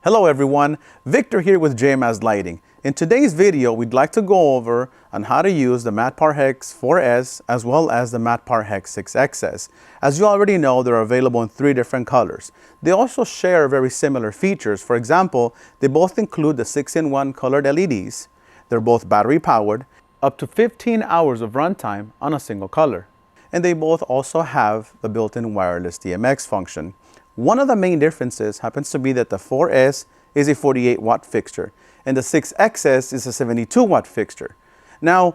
Hello everyone, Victor here with Jmaz Lighting. In today's video, we'd like to go over on how to use the Mad Par Hex 4S as well as the Mad Par Hex 6XS. As you already know, they're available in 3 different colors. They also share very similar features. For example, they both include the 6-in-1 colored LEDs. They're both battery powered, up to 15 hours of runtime on a single color. And they both also have the built-in wireless DMX function. One of the main differences happens to be that the 4S is a 48 watt fixture and the 6XS is a 72 watt fixture. Now,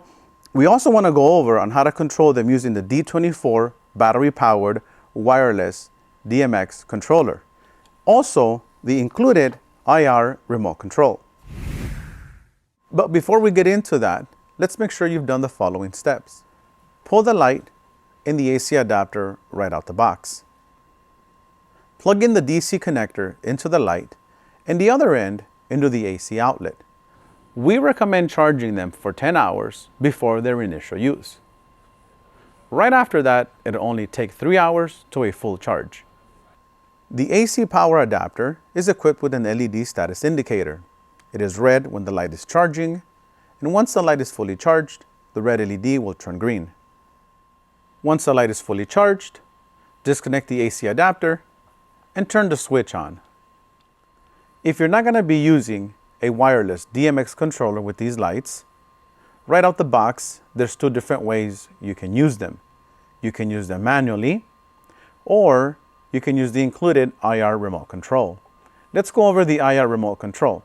we also want to go over on how to control them using the D24 battery powered wireless DMX controller. Also, the included IR remote control. But before we get into that, let's make sure you've done the following steps. Pull the light and the AC adapter right out the box. Plug in the DC connector into the light and the other end into the AC outlet. We recommend charging them for 10 hours before their initial use. Right after that, it'll only take 3 hours to a full charge. The AC power adapter is equipped with an LED status indicator. It is red when the light is charging, and once the light is fully charged, the red LED will turn green. Once the light is fully charged, disconnect the AC adapter and turn the switch on. If you're not going to be using a wireless DMX controller with these lights, right out the box, there's 2 different ways you can use them. You can use them manually, or you can use the included IR remote control. Let's go over the IR remote control.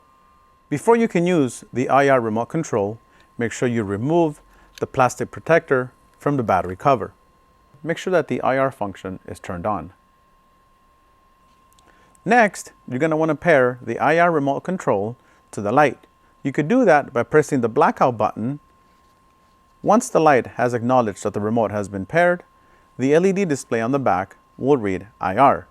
Before you can use the IR remote control, make sure you remove the plastic protector from the battery cover. Make sure that the IR function is turned on. Next, you're going to want to pair the IR remote control to the light. You could do that by pressing the blackout button. Once the light has acknowledged that the remote has been paired, the LED display on the back will read IR.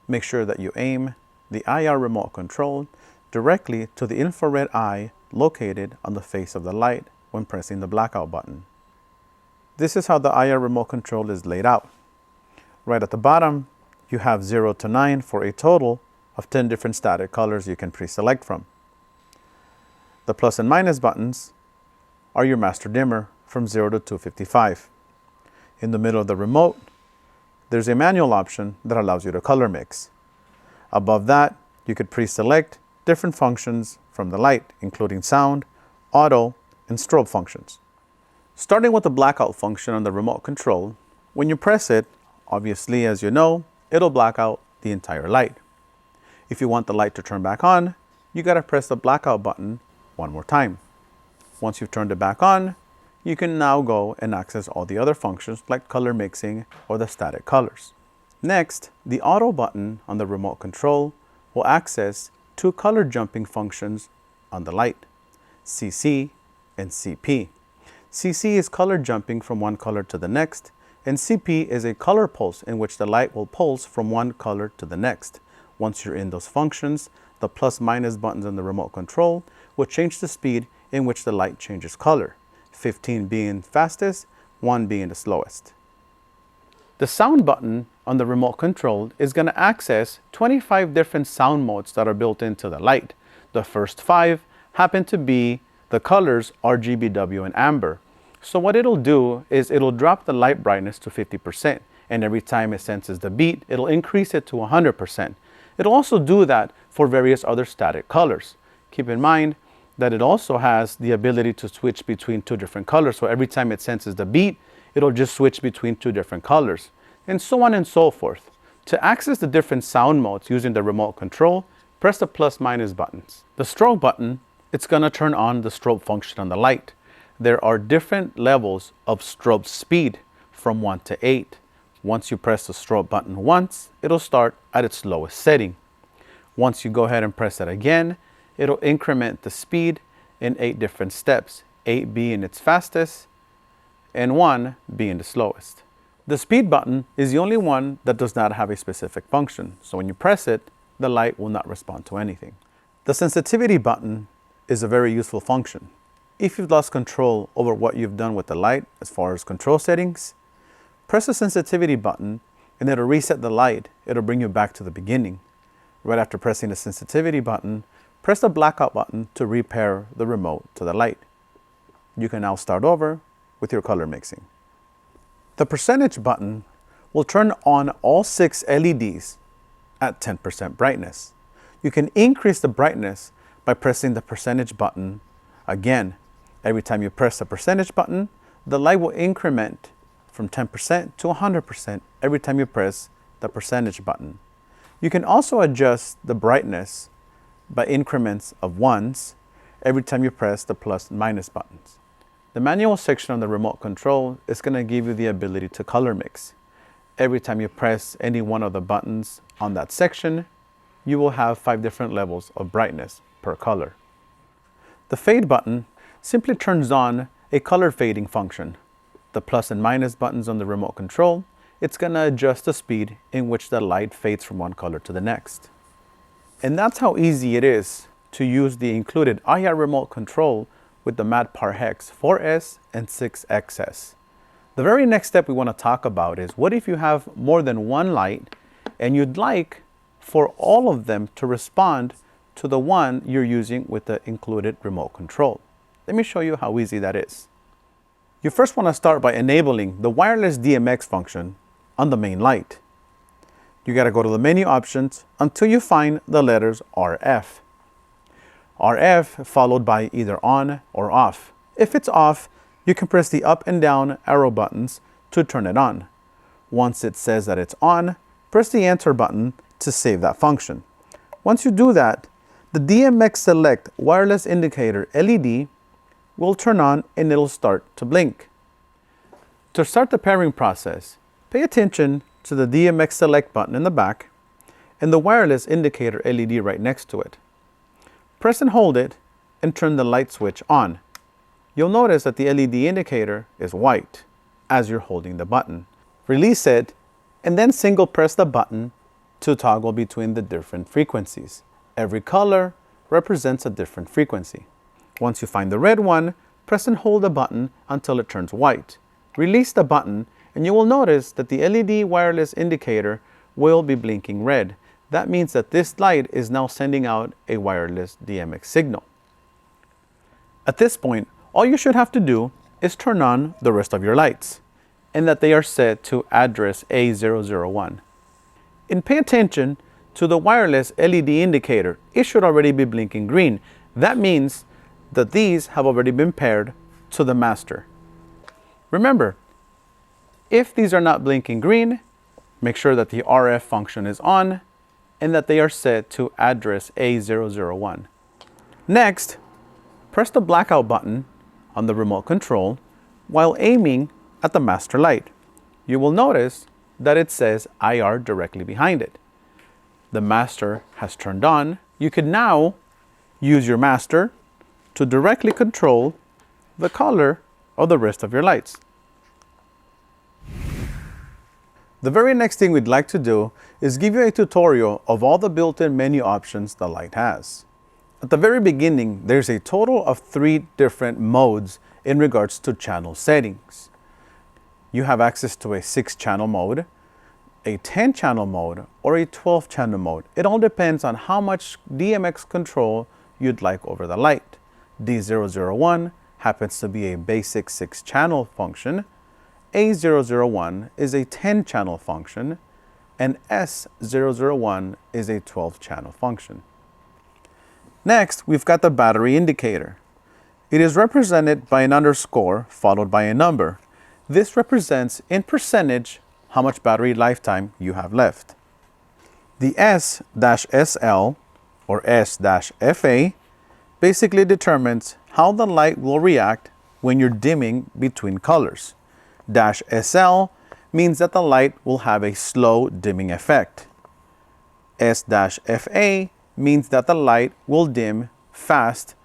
Make sure that you aim the IR remote control directly to the infrared eye located on the face of the light when pressing the blackout button. This is how the IR remote control is laid out. Right at the bottom, you have 0 to 9 for a total of 10 different static colors you can pre-select from. The plus and minus buttons are your master dimmer from 0 to 255. In the middle of the remote, there's a manual option that allows you to color mix. Above that, you could pre-select different functions from the light, including sound, auto, and strobe functions. Starting with the blackout function on the remote control, when you press it, obviously, as you know, it'll black out the entire light. If you want the light to turn back on, you gotta press the blackout button one more time. Once you've turned it back on, you can now go and access all the other functions like color mixing or the static colors. Next, the auto button on the remote control will access 2 color jumping functions on the light, CC and CP. CC is color jumping from one color to the next, and CP is a color pulse in which the light will pulse from one color to the next. Once you're in those functions, the plus minus buttons on the remote control will change the speed in which the light changes color, 15 being fastest, 1 being the slowest. The sound button on the remote control is going to access 25 different sound modes that are built into the light. The first 5 happen to be the colors RGBW and amber. So what it'll do is it'll drop the light brightness to 50%, and every time it senses the beat, it'll increase it to 100%. It'll also do that for various other static colors. Keep in mind that it also has the ability to switch between 2 different colors. So every time it senses the beat, it'll just switch between 2 different colors, and so on and so forth. To access the different sound modes using the remote control, press the plus minus buttons. The strobe button, it's gonna turn on the strobe function on the light. There are different levels of strobe speed from 1 to 8. Once you press the strobe button once, it'll start at its lowest setting. Once you go ahead and press it again, it'll increment the speed in 8 different steps, 8 being its fastest and 1 being the slowest. The speed button is the only one that does not have a specific function. So when you press it, the light will not respond to anything. The sensitivity button is a very useful function. If you've lost control over what you've done with the light as far as control settings, press the sensitivity button and it'll reset the light. It'll bring you back to the beginning. Right after pressing the sensitivity button, press the blackout button to repair the remote to the light. You can now start over with your color mixing. The percentage button will turn on all 6 LEDs at 10% brightness. You can increase the brightness by pressing the percentage button again. Every time you press the percentage button, the light will increment from 10% to 100% every time you press the percentage button. You can also adjust the brightness by increments of ones every time you press the plus and minus buttons. The manual section on the remote control is going to give you the ability to color mix. Every time you press any one of the buttons on that section, you will have 5 different levels of brightness per color. The fade button simply turns on a color fading function. The plus and minus buttons on the remote control, it's going to adjust the speed in which the light fades from one color to the next. And that's how easy it is to use the included IR remote control with the Mad Par Hex 4S and 6XS. The very next step we want to talk about is, what if you have more than one light and you'd like for all of them to respond to the one you're using with the included remote control? Let me show you how easy that is. You first want to start by enabling the Wireless DMX function on the main light. You got to go to the menu options until you find the letters RF. RF followed by either on or off. If it's off, you can press the up and down arrow buttons to turn it on. Once it says that it's on, press the enter button to save that function. Once you do that, the DMX Select Wireless Indicator LED will turn on and it'll start to blink. To start the pairing process, pay attention to the DMX Select button in the back and the wireless indicator LED right next to it. Press and hold it and turn the light switch on. You'll notice that the LED indicator is white as you're holding the button. Release it and then single press the button to toggle between the different frequencies. Every color represents a different frequency. Once you find the red one, press and hold the button until it turns white. Release the button and you will notice that the LED wireless indicator will be blinking red. That means that this light is now sending out a wireless DMX signal. At this point, all you should have to do is turn on the rest of your lights and that they are set to address A001. And pay attention to the wireless LED indicator. It should already be blinking green. That means that these have already been paired to the master. Remember, if these are not blinking green, make sure that the RF function is on and that they are set to address A001. Next, press the blackout button on the remote control while aiming at the master light. You will notice that it says IR directly behind it. The master has turned on. You can now use your master to directly control the color of the rest of your lights. The very next thing we'd like to do is give you a tutorial of all the built-in menu options the light has. At the very beginning, there's a total of 3 different modes in regards to channel settings. You have access to a 6-channel mode, a 10-channel mode, or a 12-channel mode. It all depends on how much DMX control you'd like over the light. D001 happens to be a basic 6-channel function. A001 is a 10-channel function, and S001 is a 12-channel function. Next, we've got the battery indicator. It is represented by an underscore followed by a number. This represents in percentage how much battery lifetime you have left. The S-SL or S-FA basically determines how the light will react when you're dimming between colors. -SL means that the light will have a slow dimming effect. S-FA means that the light will dim fast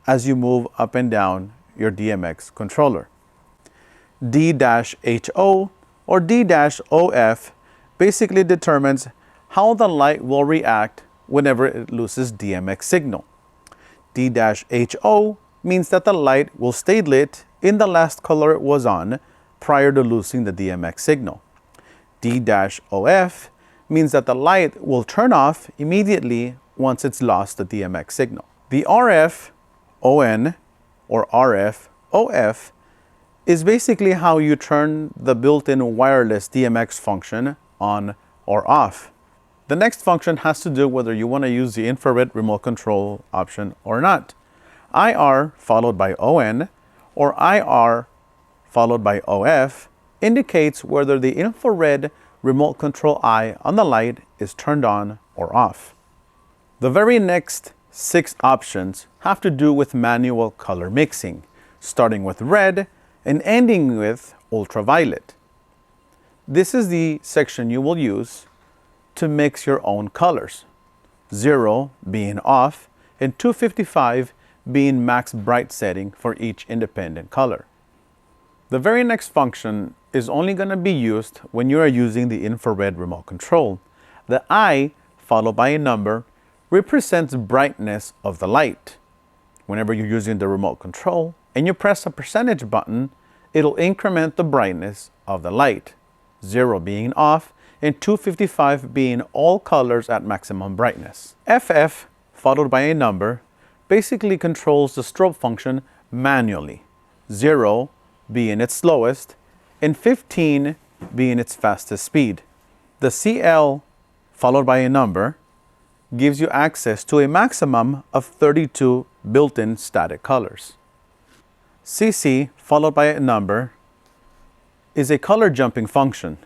as you move up and down your DMX controller. D-HO or D-OF basically determines how the light will react whenever it loses DMX signal. D-HO means that the light will stay lit in the last color it was on prior to losing the DMX signal. D-OF means that the light will turn off immediately once it's lost the DMX signal. The RF ON or RF OF is basically how you turn the built-in wireless DMX function on or off. The next function has to do whether you want to use the infrared remote control option or not. IR followed by ON or IR followed by OF indicates whether the infrared remote control eye on the light is turned on or off. The very next 6 options have to do with manual color mixing, starting with red and ending with ultraviolet. This is the section you will use to mix your own colors, 0 being off and 255 being max bright setting for each independent color. The very next function is only going to be used when you are using the infrared remote control. The I followed by a number represents brightness of the light. Whenever you're using the remote control and you press a percentage button, it'll increment the brightness of the light, 0 being off and 255 being all colors at maximum brightness. FF followed by a number basically controls the strobe function manually, 0 being its slowest and 15 being its fastest speed. The CL followed by a number gives you access to a maximum of 32 built-in static colors. CC followed by a number is a color jumping function.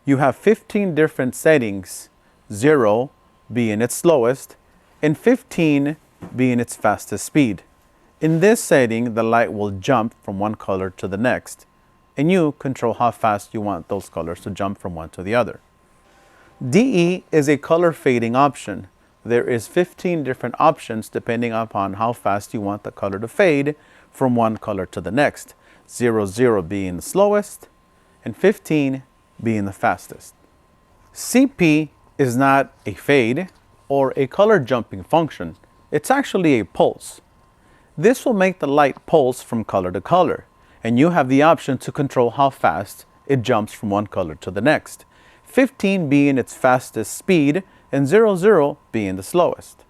You have 15 different settings, 0 being its slowest and 15 being its fastest speed. In this setting, the light will jump from one color to the next, and you control how fast you want those colors to jump from one to the other. DE is a color fading option. There is 15 different options depending upon how fast you want the color to fade from one color to the next, 0 being the slowest and 15 being the fastest. CP is not a fade or a color jumping function. It's actually a pulse. This will make the light pulse from color to color, and you have the option to control how fast it jumps from one color to the next, 15 being its fastest speed and 0 being the slowest.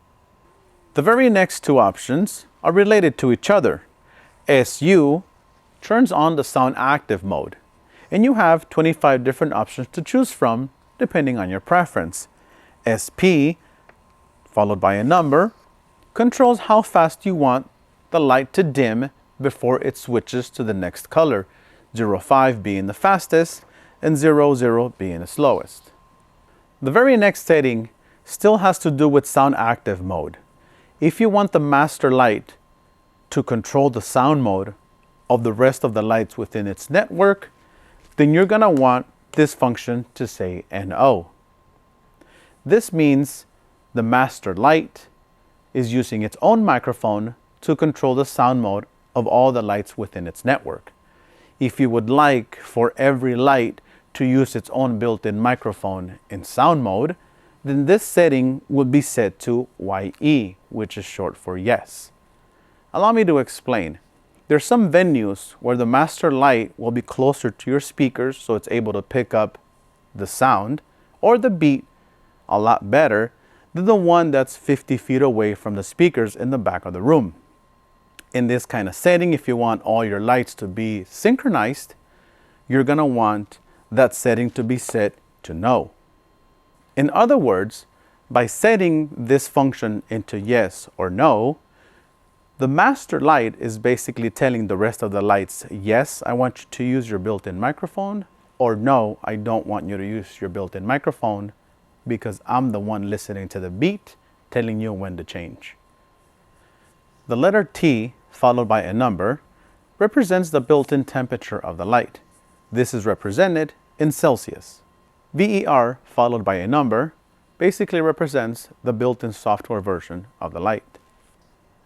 The very next 2 options are related to each other. SU turns on the sound active mode, and you have 25 different options to choose from depending on your preference. SP followed by a number controls how fast you want the light to dim before it switches to the next color, 05 being the fastest and 00 being the slowest. The very next setting still has to do with sound active mode. If you want the master light to control the sound mode of the rest of the lights within its network, then you're going to want this function to say NO. This means the master light is using its own microphone to control the sound mode of all the lights within its network. If you would like for every light to use its own built-in microphone in sound mode, then this setting would be set to YE, which is short for yes. Allow me to explain. There's some venues where the master light will be closer to your speakers so it's able to pick up the sound or the beat a lot better than the one that's 50 feet away from the speakers in the back of the room. In this kind of setting, if you want all your lights to be synchronized, you're going to want that setting to be set to no. In other words, by setting this function into yes or no, the master light is basically telling the rest of the lights, yes, I want you to use your built-in microphone, or no, I don't want you to use your built-in microphone because I'm the one listening to the beat, telling you when to change. The letter T followed by a number represents the built-in temperature of the light. This is represented in Celsius. VER followed by a number basically represents the built-in software version of the light.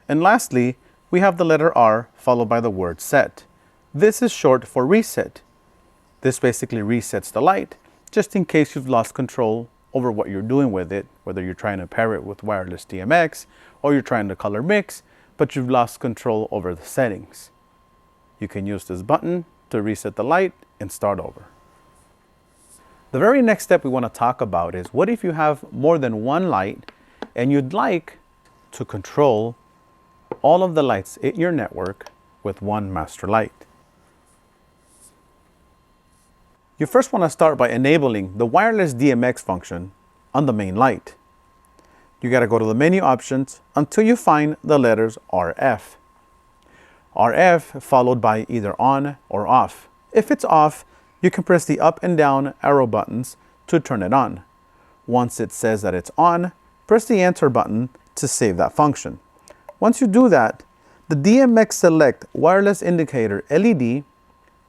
And lastly, we have the letter R followed by the word set. This is short for reset. This basically resets the light just in case you've lost control over what you're doing with it, whether you're trying to pair it with wireless DMX or you're trying to color mix, but you've lost control over the settings. You can use this button to reset the light and start over. The very next step we want to talk about is what if you have more than one light and you'd like to control all of the lights in your network with one master light. You first want to start by enabling the wireless DMX function on the main light. You got to go to the menu options until you find the letters RF. RF followed by either on or off. If it's off, you can press the up and down arrow buttons to turn it on. Once it says that it's on, press the enter button to save that function. Once you do that, the DMX Select wireless indicator LED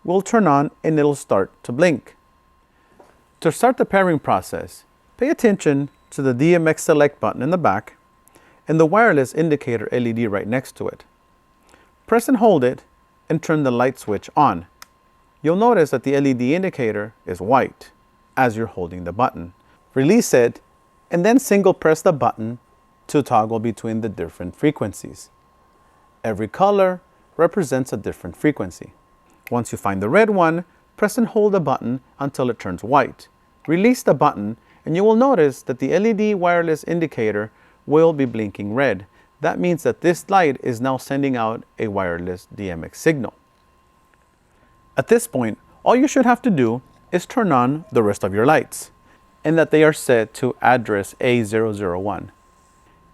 will turn on and it'll start to blink. To start the pairing process, pay attention to the DMX Select button in the back and the wireless indicator LED right next to it. Press and hold it and turn the light switch on. You'll notice that the LED indicator is white as you're holding the button. Release it and then single press the button to toggle between the different frequencies. Every color represents a different frequency. Once you find the red one, press and hold the button until it turns white. Release the button and you will notice that the LED wireless indicator will be blinking red. That means that this light is now sending out a wireless DMX signal. At this point, all you should have to do is turn on the rest of your lights and that they are set to address A001.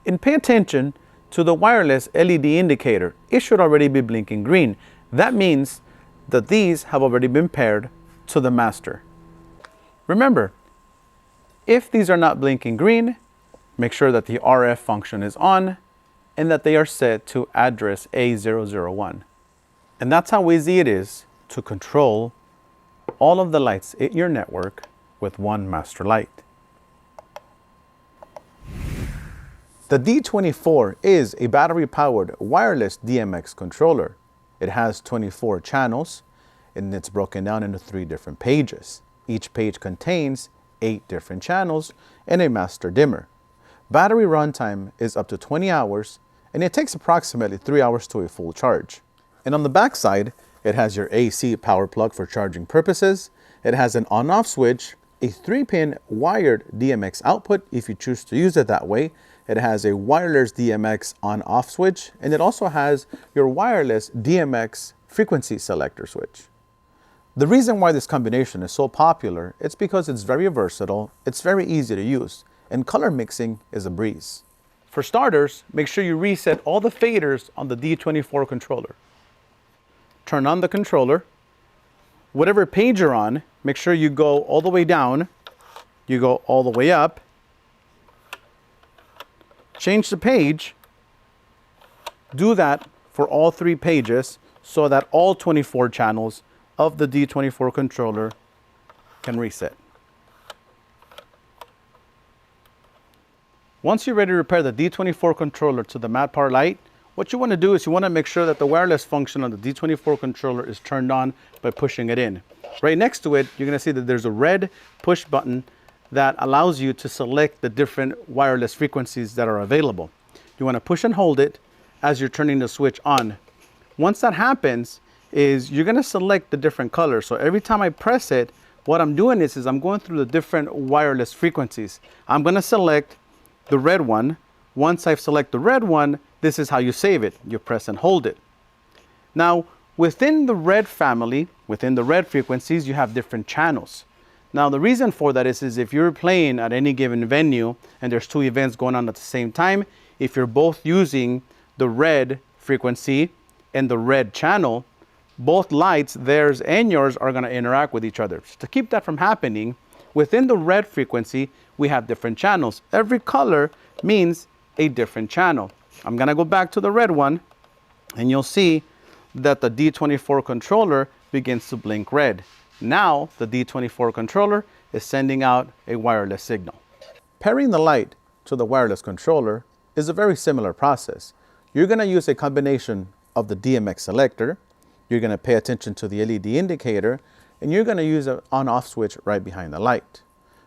And pay attention to the wireless LED indicator. It should already be blinking green. That means that these have already been paired to the master. Remember, if these are not blinking green, make sure that the RF function is on and that they are set to address A001. And that's how easy it is to control all of the lights in your network with one master light. The D24 is a battery-powered wireless DMX controller. It has 24 channels and it's broken down into 3 different pages. Each page contains 8 different channels and a master dimmer. Battery runtime is up to 20 hours and it takes approximately 3 hours to a full charge. And on the back side, it has your AC power plug for charging purposes. It has an on-off switch, a 3-pin wired DMX output if you choose to use it that way. It has a wireless DMX on-off switch, and it also has your wireless DMX frequency selector switch. The reason why this combination is so popular, it's because it's very versatile, it's very easy to use, and color mixing is a breeze. For starters, make sure you reset all the faders on the D24 controller. Turn on the controller. Whatever page you're on, make sure you go all the way down, you go all the way up, change the page, do that for all 3 pages so that all 24 channels of the D24 controller can reset. Once you're ready to repair the D24 controller to the Mad Par light, what you want to do is you want to make sure that the wireless function on the D24 controller is turned on by pushing it in. Right next to it, you're going to see that there's a red push button that allows you to select the different wireless frequencies that are available. You want to push and hold it as you're turning the switch on. Once that happens, you're going to select the different colors. So every time I press it, what I'm doing is I'm going through the different wireless frequencies. I'm going to select the red one. Once I've selected the red one, this is how you save it. You press and hold it. Now, within the red family, within the red frequencies, you have different channels. Now, the reason for that is if you're playing at any given venue and there's 2 events going on at the same time, if you're both using the red frequency and the red channel, both lights, theirs and yours, are going to interact with each other. So to keep that from happening, within the red frequency, we have different channels. Every color means a different channel. I'm going to go back to the red one, and you'll see that the D24 controller begins to blink red. Now, the D24 controller is sending out a wireless signal. Pairing the light to the wireless controller is a very similar process. You're going to use a combination of the DMX selector, you're going to pay attention to the LED indicator, and you're going to use an on-off switch right behind the light.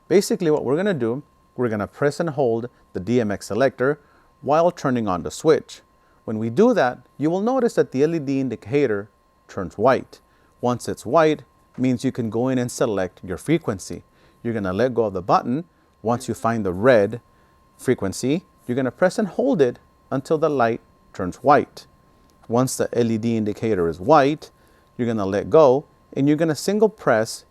Basically, what we're going to do, we're going to press and hold the DMX selector while turning on the switch. When we do that, you will notice that the LED indicator turns white. Once it's white, it means you can go in and select your frequency. you're going to let go of the button. Once you find the red frequency, you're going to press and hold it until the light turns white. Once the LED indicator is white, you're going to let go and you're going to single press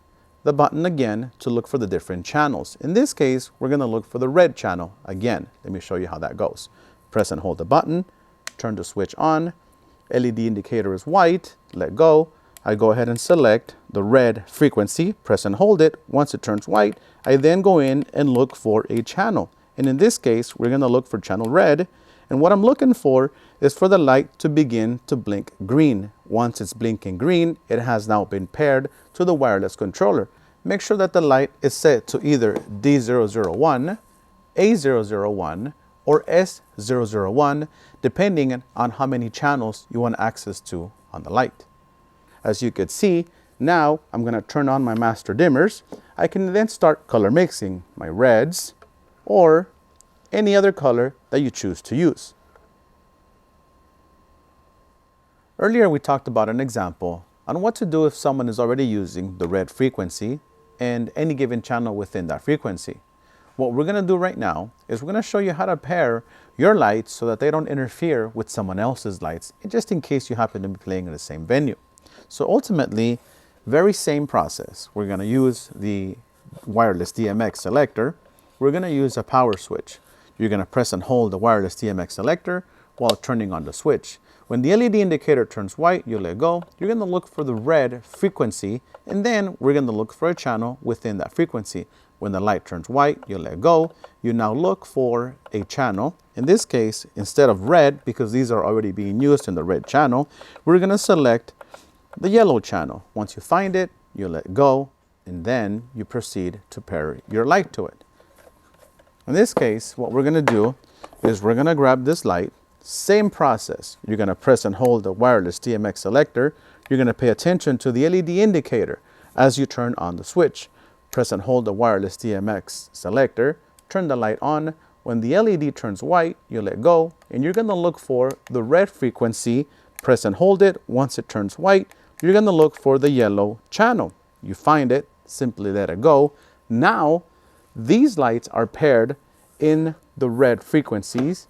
the button again to look for the different channels. In this case, we're going to look for the red channel again. Let me show you how that goes. Press and hold the button, turn the switch on, LED indicator is white, let go. I go ahead and select the red frequency, press and hold it. Once it turns white, I then go in and look for a channel. And in this case, we're going to look for channel red. And what I'm looking for is for the light to begin to blink green. Once it's blinking green, it has now been paired to the wireless controller. Make sure that the light is set to either D001, A001, or S001, depending on how many channels you want access to on the light. As you could see, now I'm going to turn on my master dimmers. I can then start color mixing my reds or any other color that you choose to use. Earlier we talked about an example on what to do if someone is already using the red frequency and any given channel within that frequency. What we're going to do right now is we're going to show you how to pair your lights so that they don't interfere with someone else's lights, just in case you happen to be playing in the same venue. So ultimately, very same process. We're going to use the wireless DMX selector. We're going to use a power switch. You're going to press and hold the wireless DMX selector while turning on the switch. When the LED indicator turns white, you let go. You're going to look for the red frequency, and then we're going to look for a channel within that frequency. When the light turns white, you let go. You now look for a channel. In this case, instead of red, because these are already being used in the red channel, we're going to select the yellow channel. Once you find it, you let go, and then you proceed to pair your light to it. In this case, what we're going to do is we're going to grab this light. Same process. You're going to press and hold the wireless DMX selector. You're going to pay attention to the LED indicator as you turn on the switch. Press and hold the wireless DMX selector. Turn the light on. When the LED turns white, you let go, and you're going to look for the red frequency. Press and hold it. Once it turns white, you're going to look for the yellow channel. You find it, simply let it go. Now, these lights are paired in the red frequencies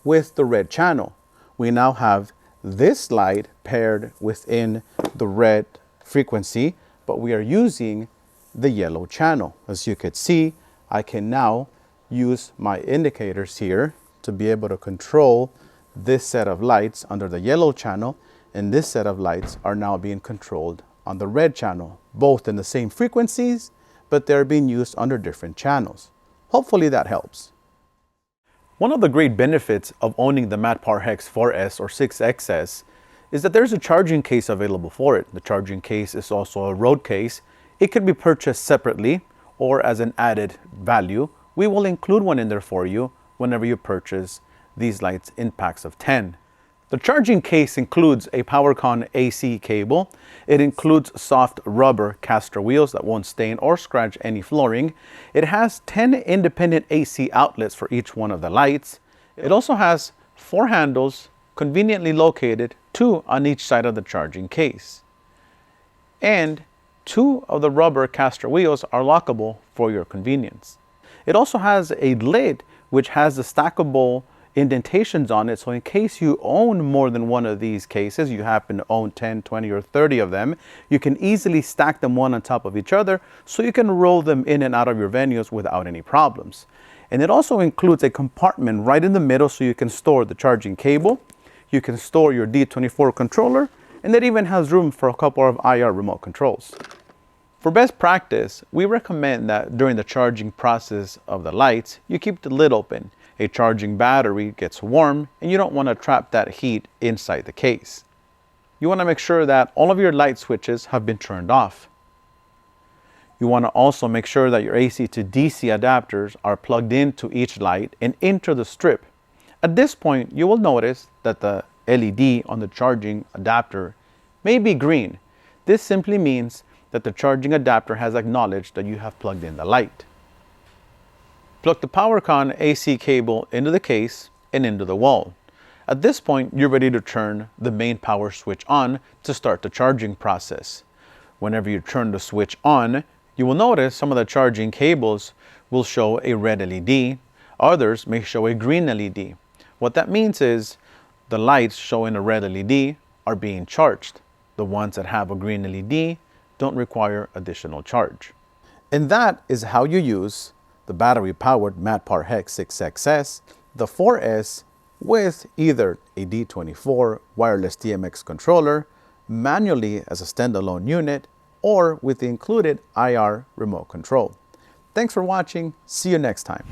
with the red channel. We now have this light paired within the red frequency, but we are using the yellow channel. As you could see, I can now use my indicators here to be able to control this set of lights under the yellow channel, and this set of lights are now being controlled on the red channel, both in the same frequencies, but they're being used under different channels. Hopefully that helps. One of the great benefits of owning the Mad Par Hex 4S or 6XS is that there's a charging case available for it. The charging case is also a road case. It could be purchased separately or as an added value. We will include one in there for you whenever you purchase these lights in packs of 10. The charging case includes a PowerCon AC cable. It includes soft rubber caster wheels that won't stain or scratch any flooring. It has 10 independent AC outlets for each one of the lights. It also has 4 handles conveniently located, 2 on each side of the charging case. And 2 of the rubber caster wheels are lockable for your convenience. It also has a lid which has the stackable indentations on it, so in case you own more than one of these cases, you happen to own 10, 20, or 30 of them, you can easily stack them one on top of each other so you can roll them in and out of your venues without any problems. And it also includes a compartment right in the middle so you can store the charging cable, you can store your D24 controller, and it even has room for a couple of IR remote controls. For best practice, we recommend that during the charging process of the lights, you keep the lid open. A charging battery gets warm and you don't want to trap that heat inside the case. You want to make sure that all of your light switches have been turned off. You want to also make sure that your AC to DC adapters are plugged into each light and into the strip. At this point, you will notice that the LED on the charging adapter may be green. This simply means that the charging adapter has acknowledged that you have plugged in the light. Plug the PowerCon AC cable into the case and into the wall. At this point, you're ready to turn the main power switch on to start the charging process. Whenever you turn the switch on, You will notice some of the charging cables will show a red LED, others may show a green LED. What that means is the lights showing a red LED are being charged. The ones that have a green LED don't require additional charge. And that is how you use the battery-powered Mad Par Hex 6XS, the 4S, with either a D24 wireless DMX controller, manually as a standalone unit, or with the included IR remote control. Thanks for watching. See you next time.